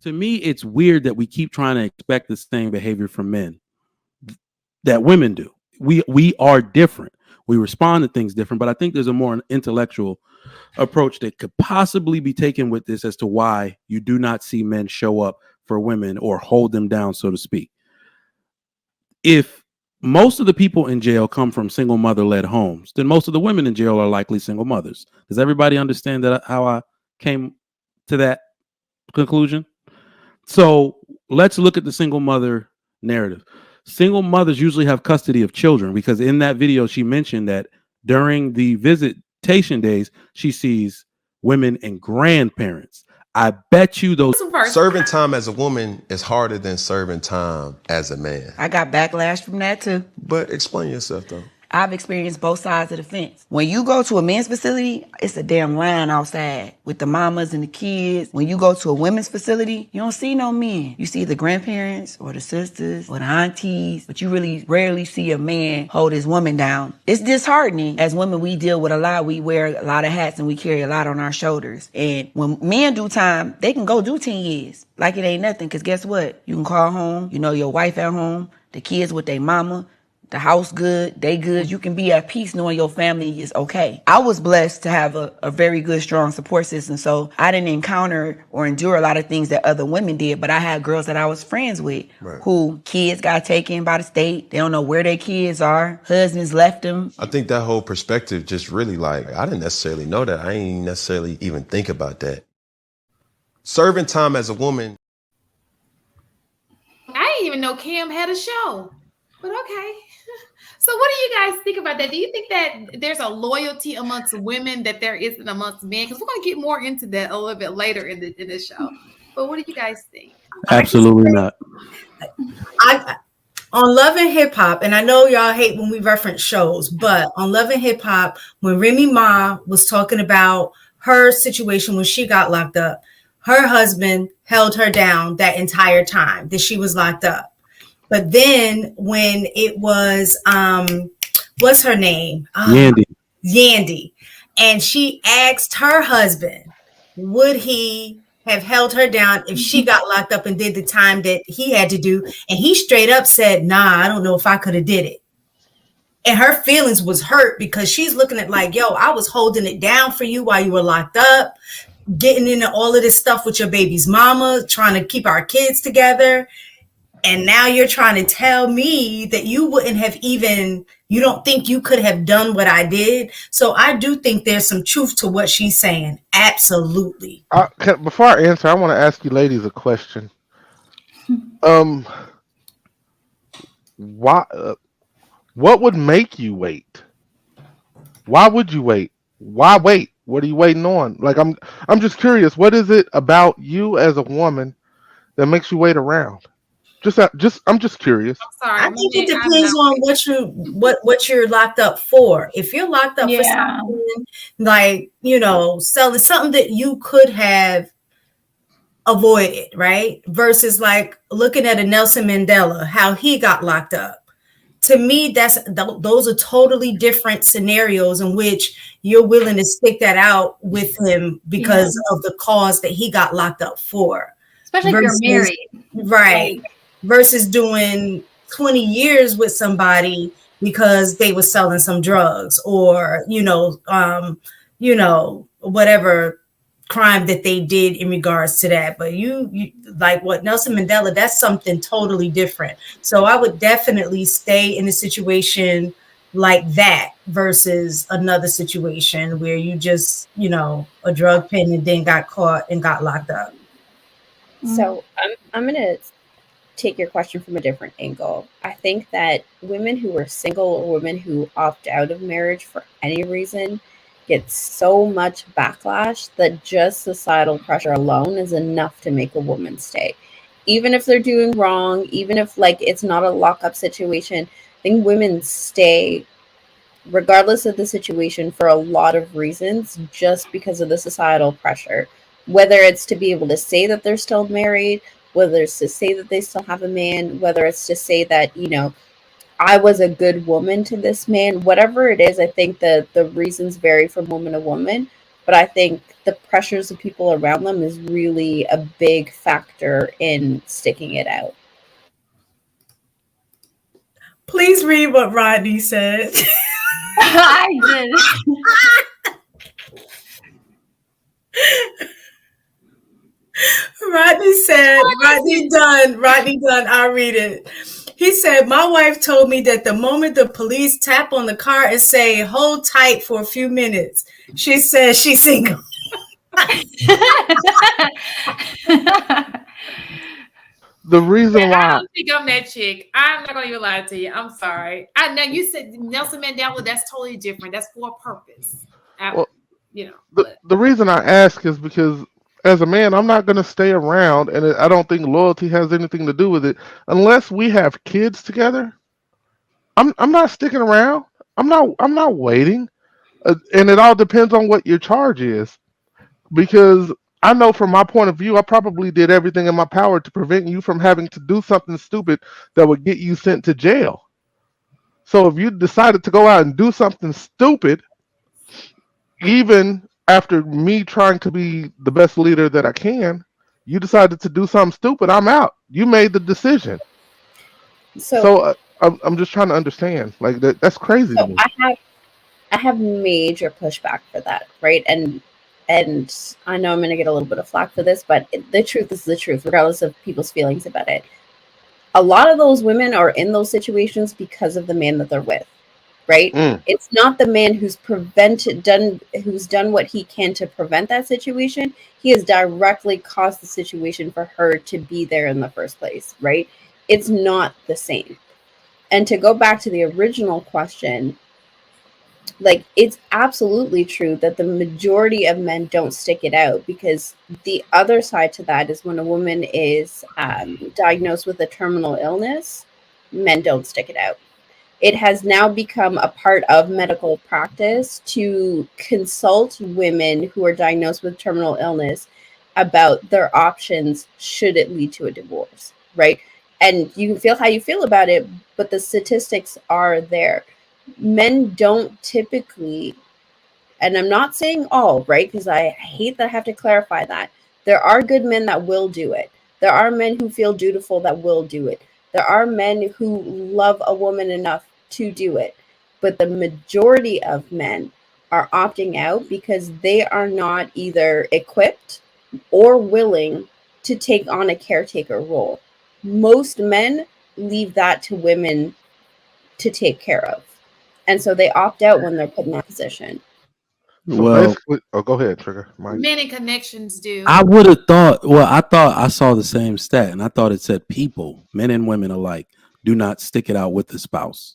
To me, it's weird that we keep trying to expect the same behavior from men that women do. We are different. We respond to things different, but I think there's a more intellectual approach that could possibly be taken with this as to why you do not see men show up for women or hold them down, so to speak. If most of the people in jail come from single mother-led homes, then most of the women in jail are likely single mothers. Does everybody understand that how I came to that conclusion? So let's look at the single mother narrative. Single mothers usually have custody of children because in that video, she mentioned that during the visitation days, she sees women and grandparents. I bet you those. Serving time as a woman is harder than serving time as a man. I got backlash from that too. But explain yourself though. I've experienced both sides of the fence. When you go to a men's facility, it's a damn line outside with the mamas and the kids. When you go to a women's facility, you don't see no men. You see the grandparents or the sisters or the aunties, but you really rarely see a man hold his woman down. It's disheartening. As women, we deal with a lot. We wear a lot of hats and we carry a lot on our shoulders. And when men do time, they can go do 10 years like it ain't nothing. Because guess what? You can call home. You know your wife at home, the kids with their mama. The house good, they good. You can be at peace knowing your family is okay. I was blessed to have a very good, strong support system. So I didn't encounter or endure a lot of things that other women did, but I had girls that I was friends with who kids got taken by the state. They don't know where their kids are. Husbands left them. I think that whole perspective just really I didn't necessarily know that. I ain't necessarily even think about that. Serving time as a woman. I didn't even know Cam had a show, but okay. So what do you guys think about that? Do you think that there's a loyalty amongst women that there isn't amongst men? Because we're going to get more into that a little bit later in the show. But what do you guys think? Absolutely not. On Love and Hip Hop, and I know y'all hate when we reference shows, but on Love and Hip Hop, when Remy Ma was talking about her situation when she got locked up, her husband held her down that entire time that she was locked up. But then when it was, what's her name? Yandy. And she asked her husband, would he have held her down if she got locked up and did the time that he had to do? And he straight up said, nah, I don't know if I could have did it. And her feelings was hurt because she's looking at like, yo, I was holding it down for you while you were locked up, getting into all of this stuff with your baby's mama, trying to keep our kids together. And now you're trying to tell me that you wouldn't have you don't think you could have done what I did. So I do think there's some truth to what she's saying. Absolutely. Before I answer, I want to ask you ladies a question. Why? What would make you wait? Why would you wait? Why wait? What are you waiting on? Like, I'm just curious. What is it about you as a woman that makes you wait around? I'm just curious. I think it depends on what you're locked up for. If you're locked up for something like, selling something that you could have avoided, right? Versus like looking at a Nelson Mandela, how he got locked up. To me, those are totally different scenarios in which you're willing to stick that out with him because of the cause that he got locked up for. Especially if you're married. Right. Versus doing 20 years with somebody because they were selling some drugs or, whatever crime that they did in regards to that. But you like what Nelson Mandela, that's something totally different. So I would definitely stay in a situation like that versus another situation where you just, a drug pen and then got caught and got locked up. So I'm going to take your question from a different angle. I think that women who are single or women who opt out of marriage for any reason get so much backlash that just societal pressure alone is enough to make a woman stay. Even if they're doing wrong, even if it's not a lockup situation, I think women stay regardless of the situation for a lot of reasons just because of the societal pressure. Whether it's to be able to say that they're still married, whether it's to say that they still have a man, whether it's to say that, I was a good woman to this man, whatever it is, I think that the reasons vary from woman to woman. but I think the pressures of people around them is really a big factor in sticking it out. Please read what Rodney said. I did. Rodney said, Rodney Dunn, I'll read it. He said, my wife told me that the moment the police tap on the car and say, hold tight for a few minutes, she says she's single. The reason I why don't think I'm that chick. I'm not gonna even lie to you. I'm sorry. I know you said Nelson Mandela. That's totally different. That's for a purpose. Well, You know. the reason I ask is because as a man, I'm not going to stay around, and I don't think loyalty has anything to do with it unless we have kids together. I'm not sticking around. I'm not waiting, and it all depends on what your charge is. Because I know from my point of view, I probably did everything in my power to prevent you from having to do something stupid that would get you sent to jail. So if you decided to go out and do something stupid, even after me trying to be the best leader that I can, you decided to do something stupid, I'm out. You made the decision. So I'm just trying to understand. Like that's crazy to me. I have major pushback for that, right? And I know I'm going to get a little bit of flack for this, but the truth is the truth, regardless of people's feelings about it. A lot of those women are in those situations because of the man that they're with, right? It's not the man who's done what he can to prevent that situation. He has directly caused the situation for her to be there in the first place, right? It's not the same. And to go back to the original question, like, it's absolutely true that the majority of men don't stick it out, because the other side to that is when a woman is diagnosed with a terminal illness, men don't stick it out. It has now become a part of medical practice to consult women who are diagnosed with terminal illness about their options should it lead to a divorce, right? And you can feel how you feel about it, but the statistics are there. Men don't typically, and I'm not saying all, right? Because I hate that I have to clarify that. There are good men that will do it. There are men who feel dutiful that will do it. There are men who love a woman enough to do it. But the majority of men are opting out because they are not either equipped or willing to take on a caretaker role. Most men leave that to women to take care of. And so they opt out when they're put in that position. So basically, go ahead, Trigger. Mike. Many connections do. I would have thought. Well, I thought I saw the same stat, and I thought it said people, men and women alike, do not stick it out with the spouse.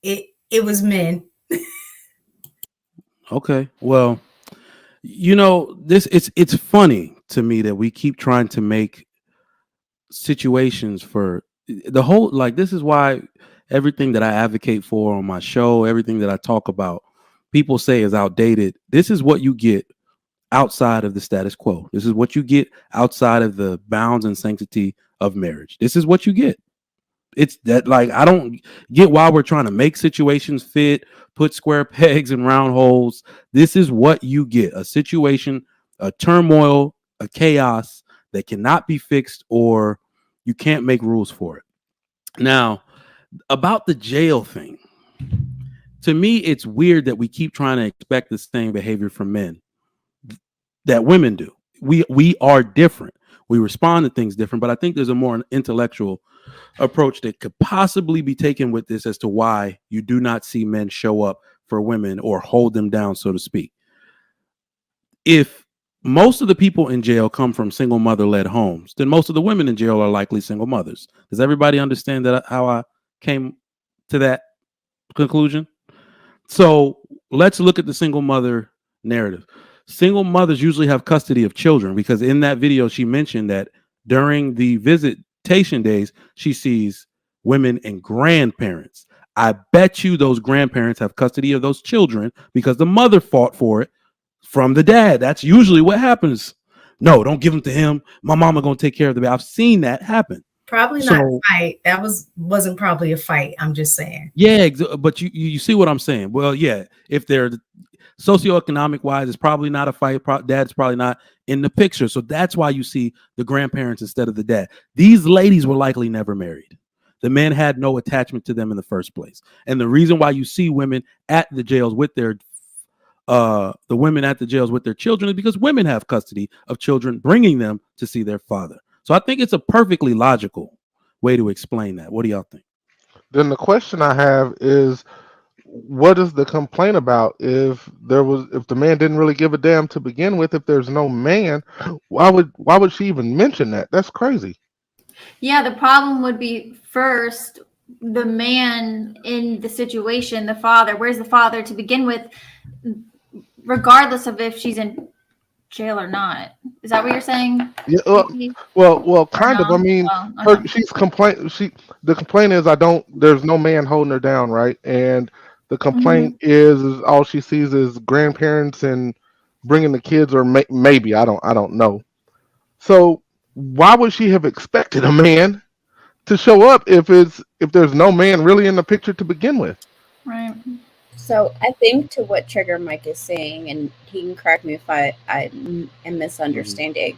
It was men. Okay, well, it's funny to me that we keep trying to make situations for the whole, like, this is why everything that I advocate for on my show, everything that I talk about, people say is outdated. This is what you get outside of the status quo. This is what you get outside of the bounds and sanctity of marriage. This is what you get. It's that, like, I don't get why we're trying to make situations fit, put square pegs in round holes. This is what you get: a situation, a turmoil, a chaos that cannot be fixed, or you can't make rules for it. Now, about the jail thing, to me, it's weird that we keep trying to expect the same behavior from men that women do. We are different. We respond to things different, but I think there's a more intellectual approach that could possibly be taken with this as to why you do not see men show up for women or hold them down, so to speak. If most of the people in jail come from single mother-led homes, then most of the women in jail are likely single mothers. Does everybody understand that, how I came to that conclusion? So let's look at the single mother narrative. Single mothers usually have custody of children, because in that video she mentioned that during the visitation days she sees women and grandparents. I bet you those grandparents have custody of those children because the mother fought for it from the dad. That's usually what happens. No, don't give them to him. My mama gonna take care of the baby. I've seen that happen. Probably not So- a fight. That wasn't probably a fight. I'm just saying. Yeah, but you see what I'm saying? Well, yeah, if they're socioeconomic wise, it's probably not a fight. Dad's probably not in the picture, so that's why you see the grandparents instead of the dad. These ladies were likely never married. The men had no attachment to them in the first place, and the reason why you see women at the jails with their children is because women have custody of children, bringing them to see their father. So I think it's a perfectly logical way to explain that. What do y'all think? Then the question I have is, what is the complaint about? If the man didn't really give a damn to begin with, if there's no man, why would she even mention that? That's crazy. Yeah, the problem would be first the man in the situation, the father. Where's the father to begin with, regardless of if she's in jail or not? Is that what you're saying? Yeah, well, kind of. I mean, she's complaint. The complaint is there's no man holding her down, right? And the complaint is all she sees is grandparents and bringing the kids, or maybe I don't know. So why would she have expected a man to show up if there's no man really in the picture to begin with? Right. So I think to what Trigger Mike is saying, and he can correct me if I am misunderstanding,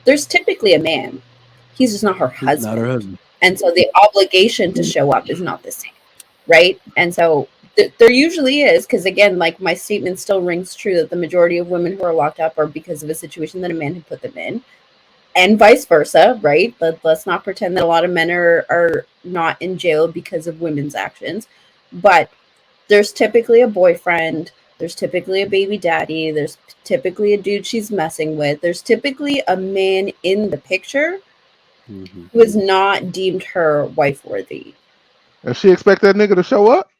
there's typically a man. He's just not her husband. Not her husband. And so the obligation to show up is not the same, right? And so there usually is, because again, like my statement still rings true that the majority of women who are locked up are because of a situation that a man had put them in, and vice versa, right? But let's not pretend that a lot of men are not in jail because of women's actions. But there's typically a boyfriend, there's typically a baby daddy, there's typically a dude she's messing with, there's typically a man in the picture who is not deemed her wife worthy. And she expect that nigga to show up?